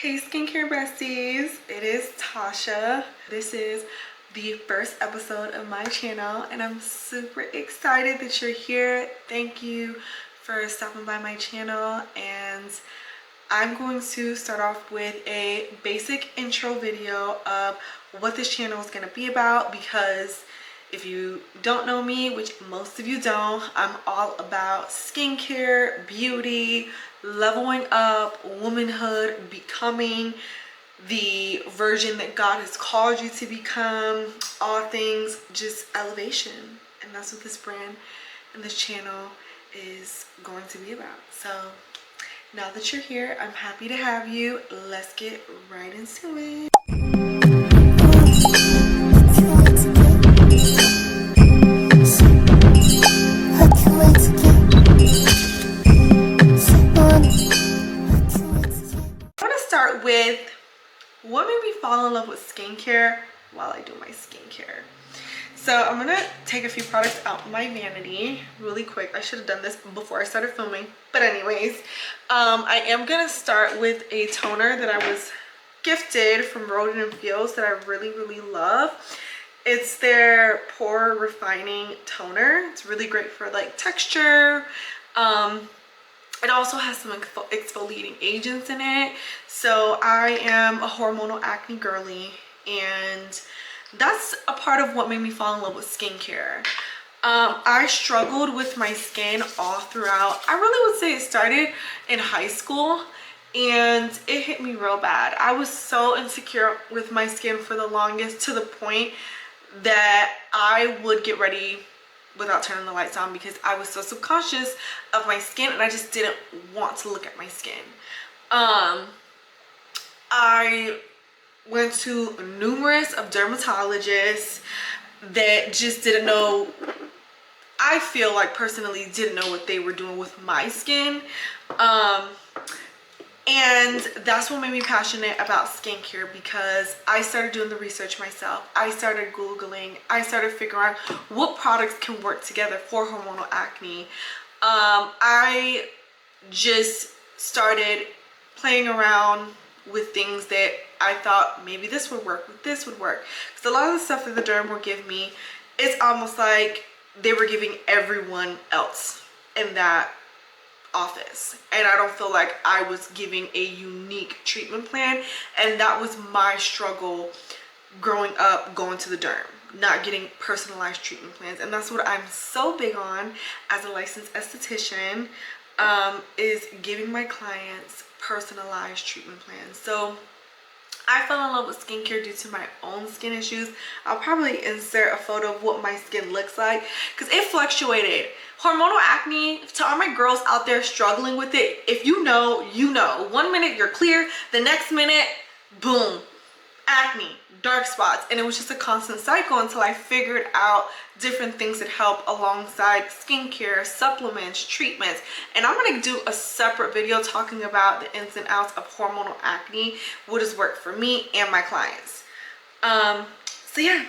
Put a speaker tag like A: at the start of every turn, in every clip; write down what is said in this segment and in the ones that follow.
A: Hey skincare besties, it is Tasha. This is the first episode of my channel and I'm super excited that you're here. Thank you for stopping by my channel, and I'm going to start off with a basic intro video of what this channel is going to be about, because if you don't know me, which most of you don't, I'm all about skincare, beauty, leveling up, womanhood, becoming the version that God has called you to become, all things just elevation. And that's what this brand and this channel is going to be about. So now that you're here, I'm happy to have you. Let's get right into it. I want to start with what made me fall in love with skincare while I do my skincare. So I'm gonna take a few products out my vanity really quick. I should have done this before I started filming, but anyways, I am gonna start with a toner that I was gifted from Roden and Fields that I really love. It's their pore refining toner. It's really great for like texture. It also has some exfoliating agents in it. So I am a hormonal acne girly, and that's a part of what made me fall in love with skincare. I struggled with my skin all throughout. I really would say it started in high school, and it hit me real bad. I was so insecure with my skin for the longest, to the point that I would get ready without turning the lights on because I was so subconscious of my skin and I just didn't want to look at my skin. I went to numerous of dermatologists that just didn't know, I feel like personally didn't know what they were doing with my skin. And that's what made me passionate about skincare, because I started doing the research myself. I started Googling. I started figuring out what products can work together for hormonal acne. I just started playing around with things that I thought maybe this would work, this would work. Because a lot of the stuff that the derm will give me, it's almost like they were giving everyone else in that office, and I don't feel like I was giving a unique treatment plan. And that was my struggle growing up, going to the derm, not getting personalized treatment plans. And that's what I'm so big on as a licensed esthetician, is giving my clients personalized treatment plans. So I fell in love with skincare due to my own skin issues. I'll probably insert a photo of what my skin looks like, because it fluctuated. Hormonal acne, to all my girls out there struggling with it, if you know, you know. 1 minute you're clear, the next minute, boom, acne, dark spots. And it was just a constant cycle until I figured out different things that help alongside skincare, supplements, treatments. And I'm going to do a separate video talking about the ins and outs of hormonal acne, what has worked for me and my clients. So yeah.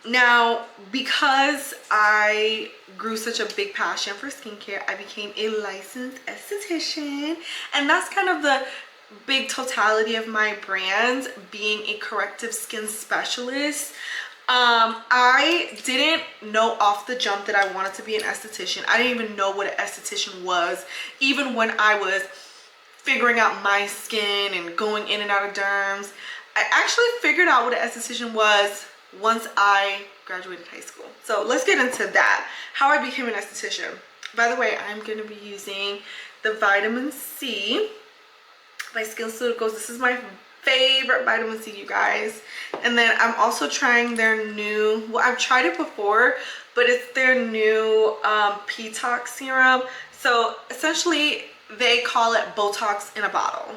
A: Now, because I grew such a big passion for skincare, I became a licensed esthetician, and that's kind of the big totality of my brand, being a corrective skin specialist. I didn't know off the jump that I wanted to be an esthetician. I didn't even know what an esthetician was, even when I was figuring out my skin and going in and out of derms. I actually figured out what an esthetician was once I graduated high school. So let's get into that, how I became an esthetician. By the way, I'm going to be using the vitamin C by SkinCeuticals. This is my favorite vitamin C, you guys. And then I'm also trying their new, well, I've tried it before, but it's their new P-Tox serum. So essentially they call it Botox in a bottle,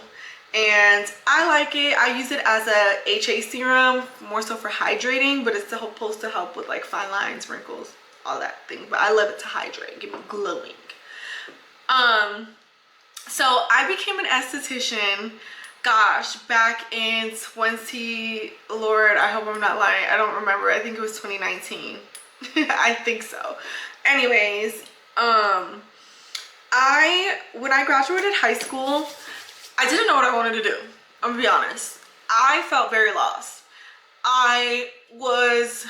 A: and I like it. I use it as a HA serum, more so for hydrating, but it's supposed to help with like fine lines, wrinkles, all that thing. But I love it to hydrate, give me glowing. So I became an esthetician, gosh, back in Lord, I hope I'm not lying, I don't remember, I think it was 2019. I think so. Anyways, when I graduated high school, I didn't know what I wanted to do. I'm gonna be honest. I felt very lost. I was,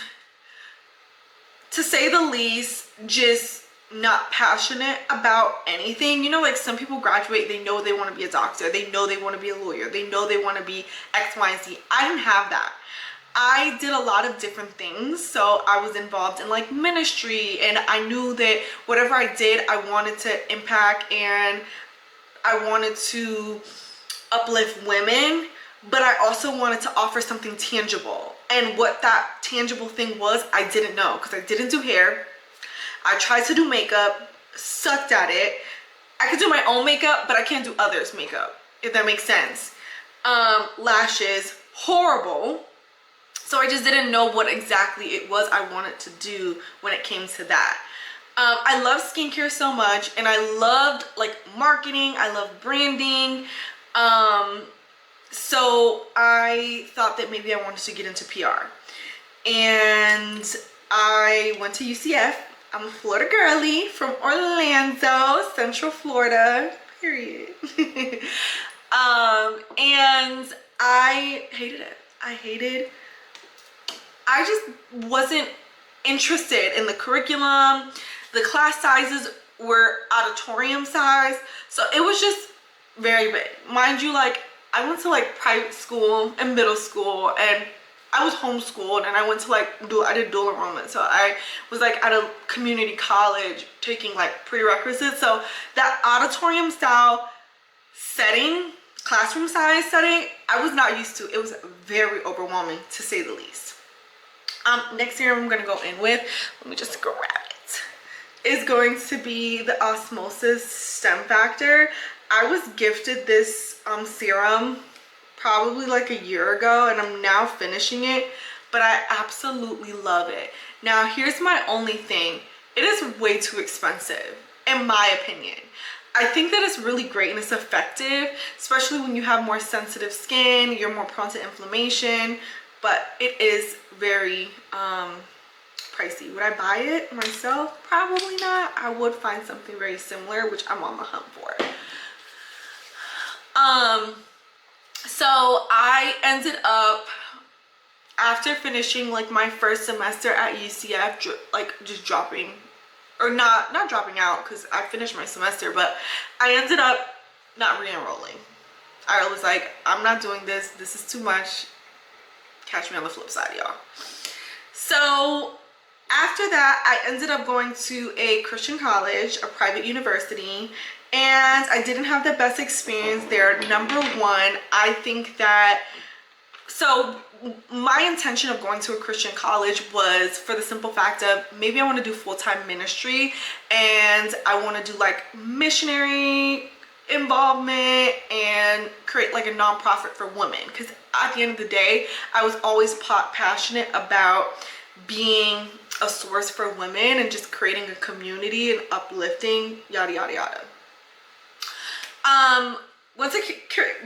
A: to say the least, just not passionate about anything. You know, like some people graduate, they know they want to be a doctor, they know they want to be a lawyer, they know they want to be X, Y, and Z. I didn't have that. I did a lot of different things. So I was involved in like ministry, and I knew that whatever I did, I wanted to impact and I wanted to uplift women, but I also wanted to offer something tangible. And what that tangible thing was, I didn't know, because I didn't do hair. I tried to do makeup, sucked at it. I could do my own makeup, but I can't do others' makeup, if that makes sense. Lashes, horrible. So I just didn't know what exactly it was I wanted to do when it came to that. I love skincare so much, and I loved like marketing, I love branding. So I thought that maybe I wanted to get into PR. And I went to UCF. I'm a Florida girly from Orlando, Central Florida, period. And I hated it. I just wasn't interested in the curriculum. The class sizes were auditorium size, so it was just very big. Mind you, like I went to like private school and middle school, and I was homeschooled, and I went to like I did dual enrollment, so I was like at a community college taking like prerequisites. So that auditorium style setting, classroom size setting, I was not used to. It was very overwhelming, to say the least. Next year I'm gonna go in with, let me just grab it, is going to be the Osmosis Stem Factor. I was gifted this serum probably like a year ago, and I'm now finishing it, but I absolutely love it. Now here's my only thing. It is way too expensive, in my opinion. I think that it's really great and it's effective, especially when you have more sensitive skin, you're more prone to inflammation, but it is very pricey. Would I buy it myself? Probably not. I would find something very similar, which I'm on the hunt for. So I ended up, after finishing like my first semester at UCF, like just dropping, or not dropping out, because I finished my semester, but I ended up not re-enrolling. I was like, I'm not doing this. This is too much. Catch me on the flip side, y'all. So after that, I ended up going to a Christian college, a private university, and I didn't have the best experience there. Number one, I think that, so my intention of going to a Christian college was for the simple fact of maybe I want to do full-time ministry, and I want to do like missionary involvement and create like a nonprofit for women, because at the end of the day, I was always passionate about being a source for women and just creating a community and uplifting, yada yada yada. Went to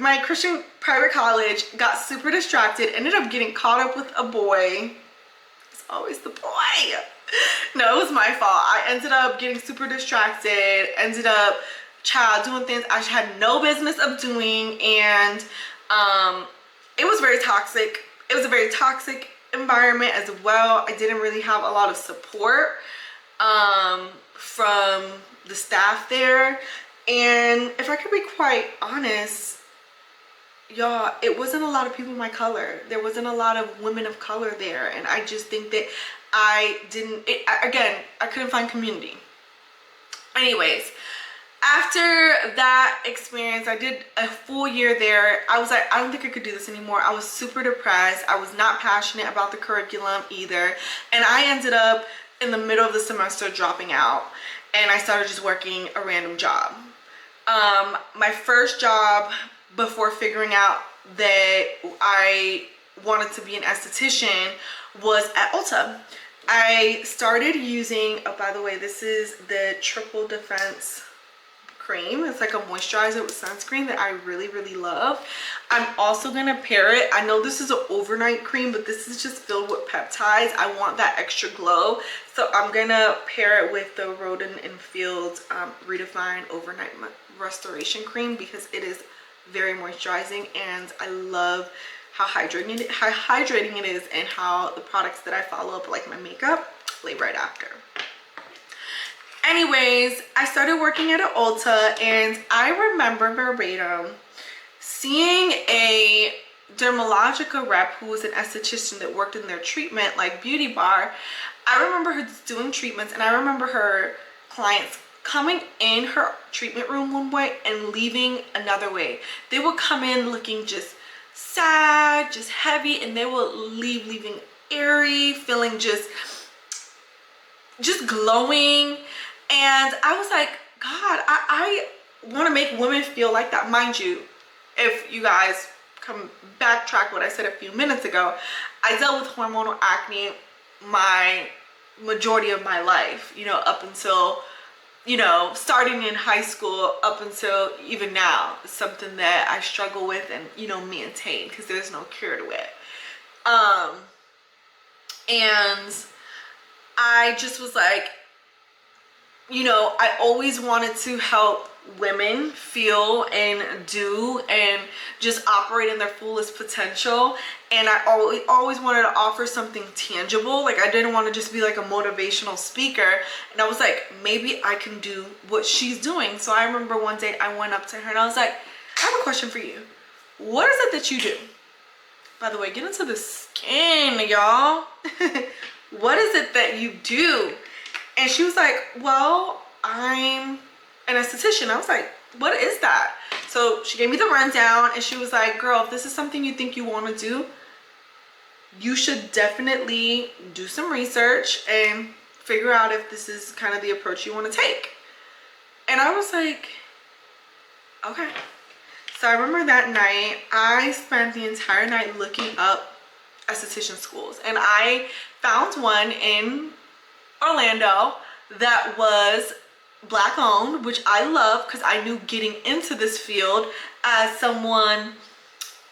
A: my Christian private college, got super distracted, ended up getting caught up with a boy. It's always the boy. No, it was my fault. I ended up getting super distracted, ended up doing things I had no business of doing, and it was very toxic. It was a very toxic environment as well. I didn't really have a lot of support from the staff there, and if I could be quite honest, y'all, it wasn't a lot of people my color. There wasn't a lot of women of color there, and I just think that again, I couldn't find community. Anyways, after that experience, I did a full year there. I was like, I don't think I could do this anymore. I was super depressed. I was not passionate about the curriculum either. And I ended up in the middle of the semester dropping out, and I started just working a random job. My first job, before figuring out that I wanted to be an esthetician, was at Ulta. I started using, oh, by the way, this is the Triple Defense cream. It's like a moisturizer with sunscreen that I really, really love. I'm also gonna pair it. I know this is an overnight cream, but this is just filled with peptides. I want that extra glow, so I'm gonna pair it with the Roden & Fields Redefine Overnight Restoration Cream, because it is very moisturizing, and I love how hydrating it is, and how the products that I follow up, like my makeup, lay right after. Anyways, I started working at an Ulta, and I remember verbatim seeing a Dermalogica rep who was an esthetician that worked in their treatment, like beauty bar. I remember her doing treatments, and I remember her clients coming in her treatment room one way and leaving another way. They would come in looking just sad, just heavy, and they would leaving airy, feeling just glowing. And I was like, God, I want to make women feel like that. Mind you, if you guys come backtrack what I said a few minutes ago, I dealt with hormonal acne my majority of my life, you know, up until, you know, starting in high school up until even now. It's something that I struggle with and, you know, maintain, because there's no cure to it. And I just was like, you know, I always wanted to help women feel and do and just operate in their fullest potential, and I always wanted to offer something tangible. Like, I didn't want to just be like a motivational speaker, and I was like, maybe I can do what she's doing. So I remember one day I went up to her and I was like, I have a question for you. What is it that you do? By the way, get into the skin, y'all. What is it that you do? And she was like, well, I'm an esthetician. I was like, what is that? So she gave me the rundown, and she was like, girl, if this is something you think you want to do, you should definitely do some research and figure out if this is kind of the approach you want to take. And I was like, okay. So I remember that night, I spent the entire night looking up esthetician schools, and I found one in Orlando that was Black owned, which I love, because I knew getting into this field as someone,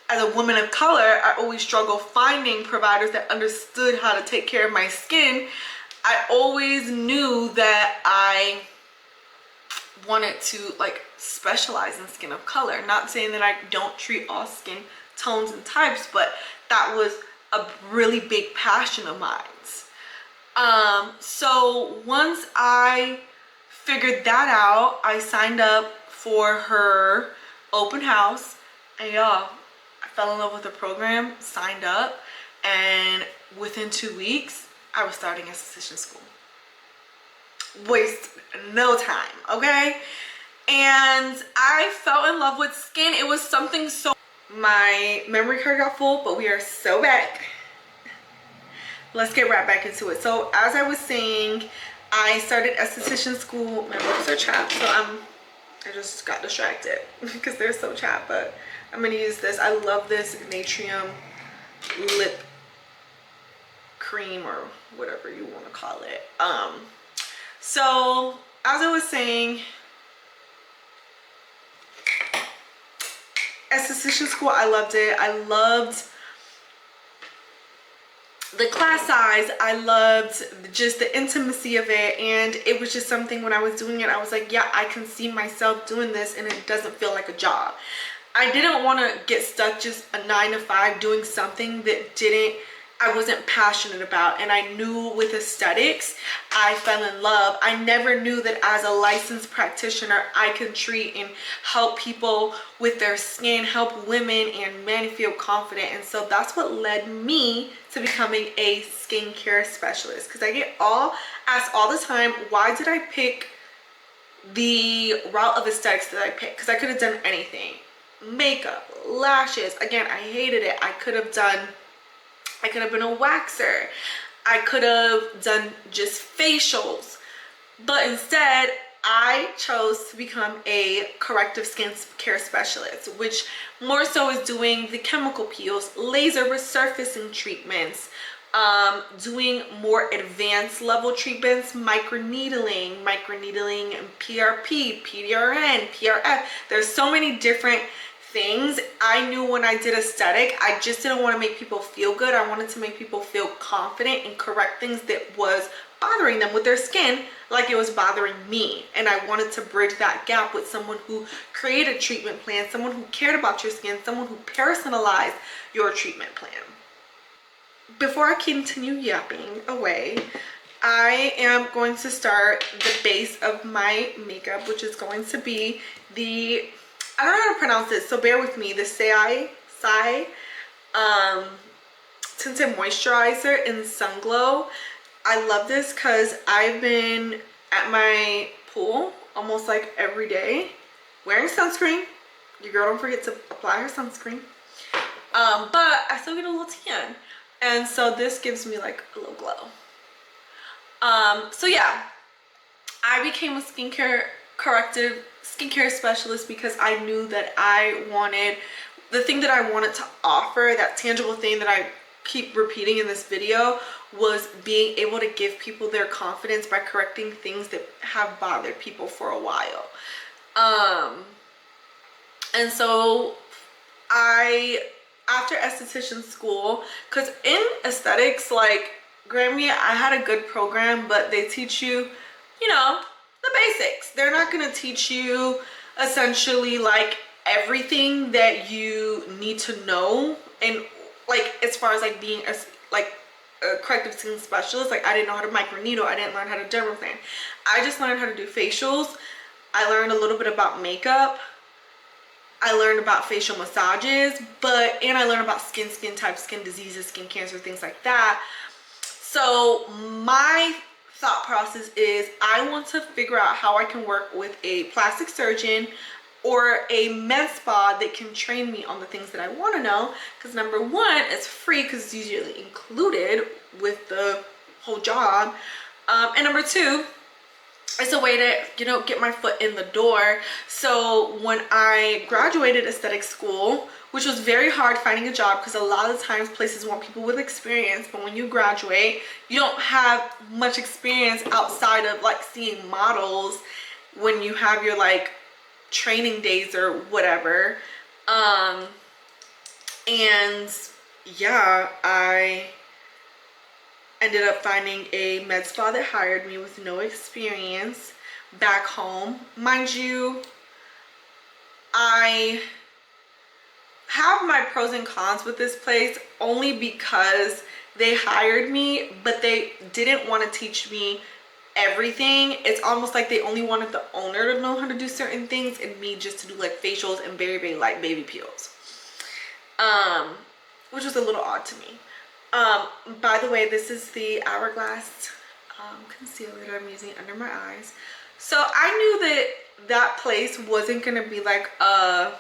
A: as a woman of color, I always struggle finding providers that understood how to take care of my skin. I always knew that I wanted to like specialize in skin of color. Not saying that I don't treat all skin tones and types, but that was a really big passion of mine. So once I figured that out, I signed up for her open house, and y'all, I fell in love with the program, signed up, and within 2 weeks, I was starting esthetician school. Waste no time, okay? And I fell in love with skin. It was something so... My memory card got full, but we are so back. Let's get right back into it. So as I was saying, I started esthetician school. My lips are chapped, so I just got distracted because they're so chapped, but I'm gonna use this. I love this Natrium lip cream, or whatever you want to call it. So as I was saying, esthetician school, I loved it. I loved the class size. I loved just the intimacy of it, and it was just something, when I was doing it, I was like, yeah, I can see myself doing this, and it doesn't feel like a job. I didn't want to get stuck just a 9 to 5 doing something that I wasn't passionate about. And I knew with aesthetics, I fell in love. I never knew that as a licensed practitioner, I can treat and help people with their skin, help women and men feel confident. And so that's what led me to becoming a skincare specialist. Because I get asked all the time, why did I pick the route of aesthetics that I picked? Because I could have done anything. Makeup, lashes. Again, I hated it. I could have been a waxer. I could have done just facials. But instead, I chose to become a corrective skincare specialist, which more so is doing the chemical peels, laser resurfacing treatments, doing more advanced level treatments, microneedling, PRP, PDRN, PRF. There's so many different things. I knew when I did aesthetic, I just didn't want to make people feel good. I wanted to make people feel confident and correct things that was bothering them with their skin like it was bothering me. And I wanted to bridge that gap with someone who created a treatment plan, someone who cared about your skin, someone who personalized your treatment plan. Before I continue yapping away, I am going to start the base of my makeup, which is going to be the, I don't know how to pronounce it, so bear with me, the Sai Tinted Moisturizer in Sun Glow. I love this because I've been at my pool almost like every day wearing sunscreen. Your girl don't forget to apply her sunscreen. But I still get a little tan. And so this gives me like a little glow. So yeah, I became a Corrective skincare specialist because I knew that I wanted, the thing that I wanted to offer, that tangible thing that I keep repeating in this video, was being able to give people their confidence by correcting things that have bothered people for a while. And so after esthetician school, because in aesthetics, like, Grammy, I had a good program, but they teach you, you know, the basics. They're not going to teach you essentially like everything that you need to know. And like, as far as like being a corrective skin specialist, like, I didn't know how to microneedle, I didn't learn how to dermaplane. I just learned how to do facials. I learned a little bit about makeup. I learned about facial massages, and I learned about skin types, skin diseases, skin cancer, things like that. So my thought process is I want to figure out how I can work with a plastic surgeon or a med spa that can train me on the things that I want to know, because number one, it's free because it's usually included with the whole job, and number two, it's a way to, you know, get my foot in the door. So when I graduated aesthetic school, which was very hard finding a job because a lot of times places want people with experience, but when you graduate, you don't have much experience outside of like seeing models when you have your like training days or whatever. And yeah, I ended up finding a med spa that hired me with no experience back home. Mind you, I have my pros and cons with this place only because they hired me, but they didn't want to teach me everything. It's almost like they only wanted the owner to know how to do certain things and me just to do like facials and very, very light baby peels, which was a little odd to me. By the way, this is the Hourglass concealer that I'm using under my eyes. So I knew that place wasn't gonna be like a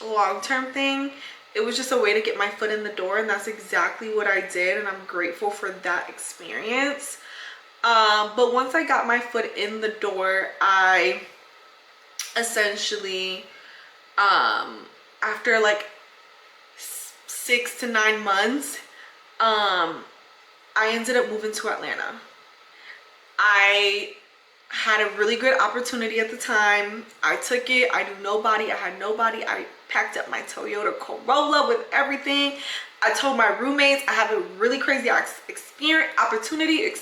A: long-term thing. It was just a way to get my foot in the door, and that's exactly what I did, and I'm grateful for that experience. But once I got my foot in the door, I essentially, after like 6 to 9 months, I ended up moving to Atlanta. I had a really good opportunity at the time. I took it. I knew nobody. I had nobody. I packed up my Toyota Corolla with everything. I told my roommates I have a really crazy opportunity,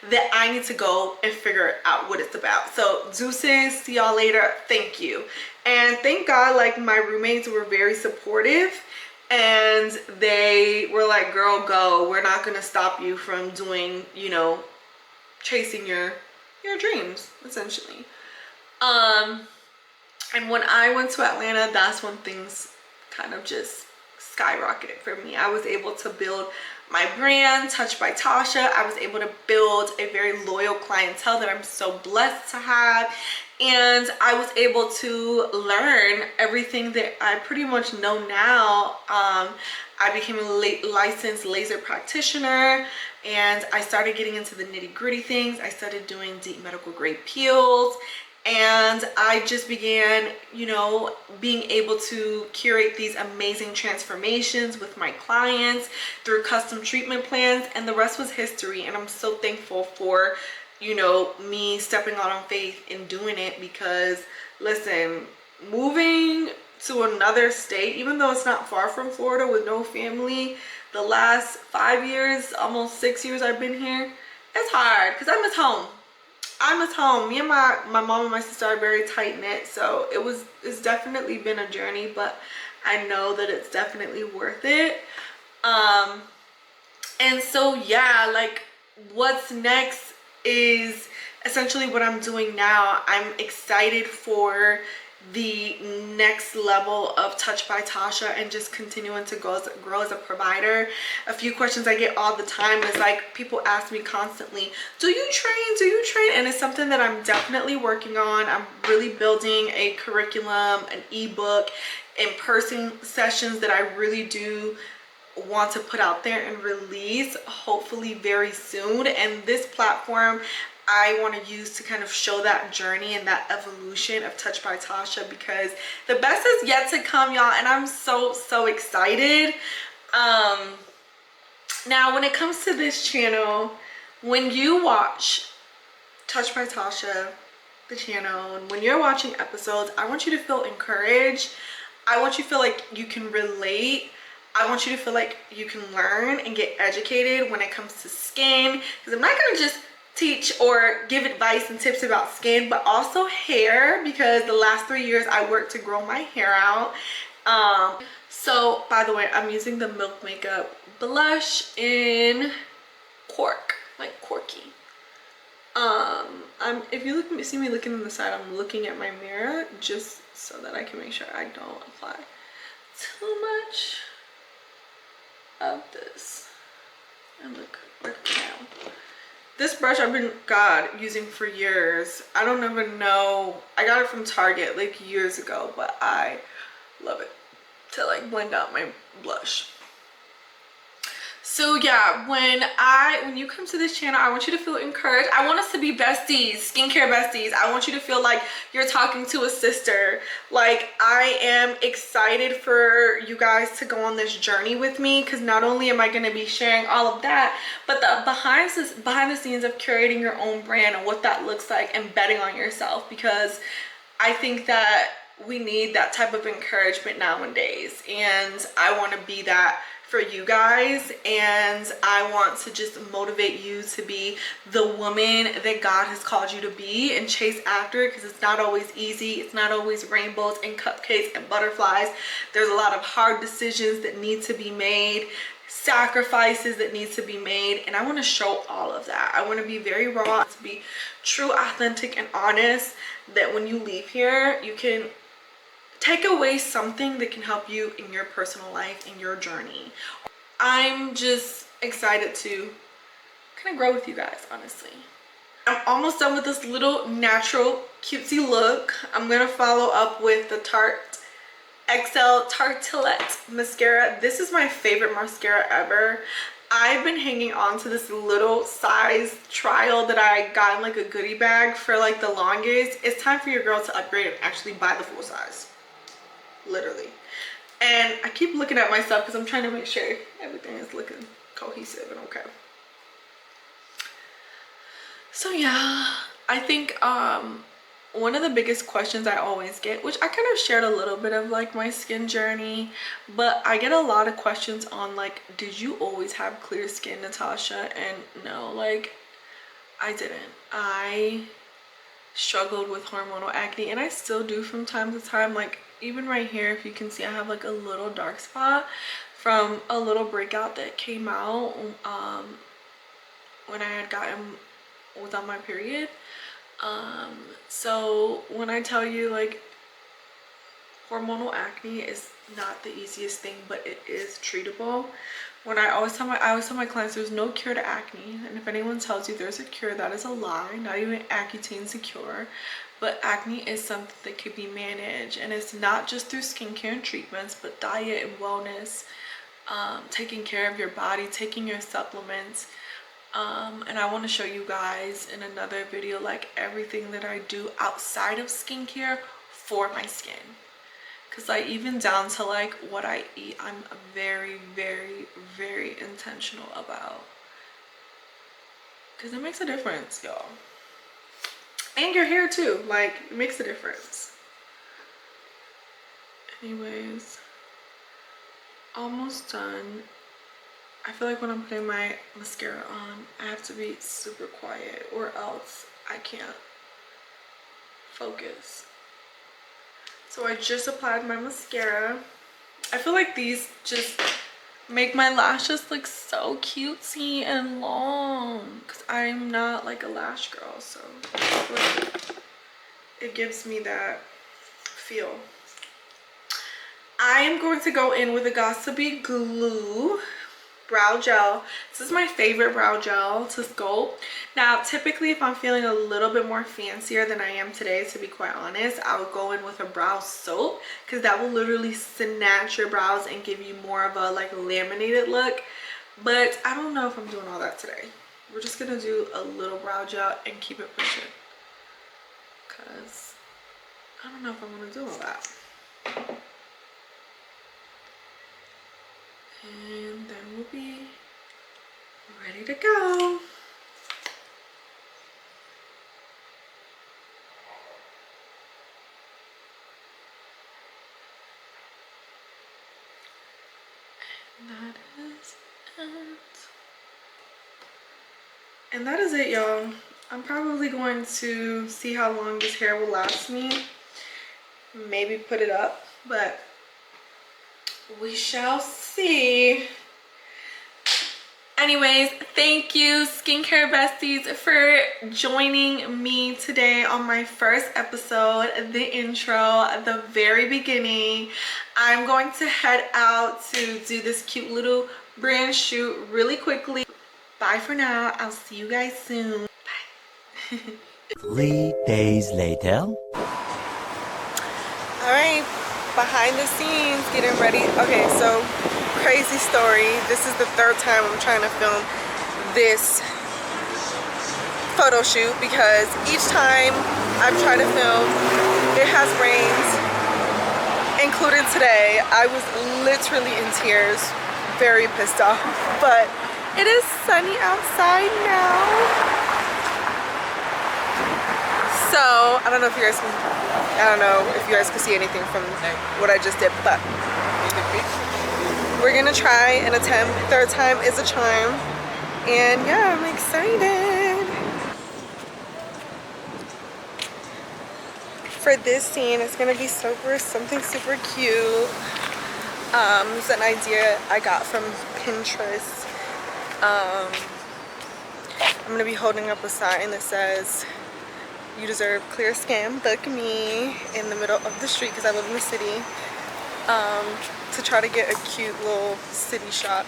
A: that I need to go and figure out what it's about. So deuces, see y'all later, thank you. And thank God, like, my roommates were very supportive, and they were like, girl, go. We're not gonna stop you from doing, you know, chasing your dreams, essentially. And when I went to Atlanta, that's when things kind of just skyrocketed for me. I was able to build my brand, Touched by Tacha. I was able to build a very loyal clientele that I'm so blessed to have. And I was able to learn everything that I pretty much know now. I became a licensed laser practitioner, and I started getting into the nitty-gritty things. I started doing deep medical grade peels, and I just began, you know, being able to curate these amazing transformations with my clients through custom treatment plans, and the rest was history. And I'm so thankful for, you know, me stepping out on faith in doing it, because listen, moving to another state, even though it's not far from Florida, with no family, the last 5 years, almost 6 years I've been here, It's hard because I miss home. I miss home. Me and my mom and my sister are very tight knit, so it's definitely been a journey, but I know that it's definitely worth it. And so yeah, like what's next is essentially what I'm doing now. I'm excited for the next level of Touched by Tasha and just continuing to grow as a provider. A few questions I get all the time is like, people ask me constantly, do you train? And it's something that I'm definitely working on. I'm really building a curriculum, an ebook, in-person sessions that I really do want to put out there and release hopefully very soon. And this platform I want to use to kind of show that journey and that evolution of Touched by Tasha, because the best is yet to come, y'all, and I'm so excited. Now when it comes to this channel, when you watch Touched by Tasha, the channel, and when you're watching episodes, I want you to feel encouraged. I want you to feel like you can relate. I want you to feel like you can learn and get educated when it comes to skin, because I'm not going to just teach or give advice and tips about skin, but also hair, because the last 3 years I worked to grow my hair out. So by the way, I'm using the Milk Makeup blush in Cork, like Corky. If you see me looking on the side, I'm looking at my mirror just so that I can make sure I don't apply too much of this. And look now. This brush I've been using for years. I don't even know, I got it from Target like years ago, but I love it to like blend out my blush. So yeah, when you come to this channel, I want you to feel encouraged. I want us to be besties, skincare besties. I want you to feel like you're talking to a sister. Like, I am excited for you guys to go on this journey with me, because not only am I going to be sharing all of that, but the behind the scenes of curating your own brand and what that looks like and betting on yourself, because I think that we need that type of encouragement nowadays, and I want to be that for you guys. And I want to just motivate you to be the woman that God has called you to be and chase after it, because it's not always easy. It's not always rainbows and cupcakes and butterflies. There's a lot of hard decisions that need to be made, sacrifices that need to be made, and I want to show all of that. I want to be very raw, to be true, authentic, and honest, that when you leave here, you can take away something that can help you in your personal life, in your journey. I'm just excited to kind of grow with you guys, honestly. I'm almost done with this little natural cutesy look. I'm going to follow up with the Tarte XL Tartelette mascara. This is my favorite mascara ever. I've been hanging on to this little size trial that I got in like a goodie bag for like the longest. It's time for your girl to upgrade and actually buy the full size. Literally. And I keep looking at myself because I'm trying to make sure everything is looking cohesive and okay. So yeah, I think one of the biggest questions I always get, which I kind of shared a little bit of like my skin journey, but I get a lot of questions on like, did you always have clear skin, Natasha? And no, like I didn't. I struggled with hormonal acne, and I still do from time to time. Like even right here, if you can see, I have like a little dark spot from a little breakout that came out when I was on my period. So when I tell you, like, hormonal acne is not the easiest thing, but it is treatable. I always tell my clients there's no cure to acne, and if anyone tells you there's a cure, that is a lie. Not even Accutane's a cure. But acne is something that could be managed, and it's not just through skincare and treatments, but diet and wellness, taking care of your body, taking your supplements. And I want to show you guys in another video like everything that I do outside of skincare for my skin. Because like even down to like what I eat, I'm very, very, very intentional about. Because it makes a difference, y'all. And your hair too, like it makes a difference. Anyways, almost done. I feel like when I'm putting my mascara on, I have to be super quiet or else I can't focus. So I just applied my mascara. I feel like these just make my lashes look so cutesy and long because I'm not like a lash girl, so it gives me that feel. I am going to go in with a Gossipy Glue brow gel. This is my favorite brow gel to sculpt. Now typically if I'm feeling a little bit more fancier than I am today, to be quite honest, I would go in with a brow soap because that will literally snatch your brows and give you more of a like laminated look. But I don't know if I'm doing all that today. We're just gonna do a little brow gel and keep it pushing because I don't know if I'm gonna do all that. And then we'll be ready to go. And that is it, y'all. I'm probably going to see how long this hair will last me. Maybe put it up, but we shall see. Anyways, thank you skincare besties for joining me today on my first episode, the intro, the very beginning. I'm going to head out to do this cute little brand shoot really quickly. Bye for now. I'll see you guys soon. Bye.
B: 3 days later.
A: All right, behind the scenes, getting ready. Okay, so crazy story. This is the third time I'm trying to film this photo shoot because each time I've tried to film, it has rained, including today. I was literally in tears, very pissed off, but it is sunny outside now. So I don't know if you guys can see anything from what I just did, but we're gonna try and attempt. Third time is a charm, and yeah, I'm excited for this scene. It's gonna be something super cute. It's an idea I got from Pinterest. I'm gonna be holding up a sign that says, "You deserve clear skin, book me," in the middle of the street because I live in the city, to try to get a cute little city shot.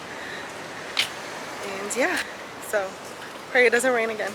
A: And yeah, so pray it doesn't rain again.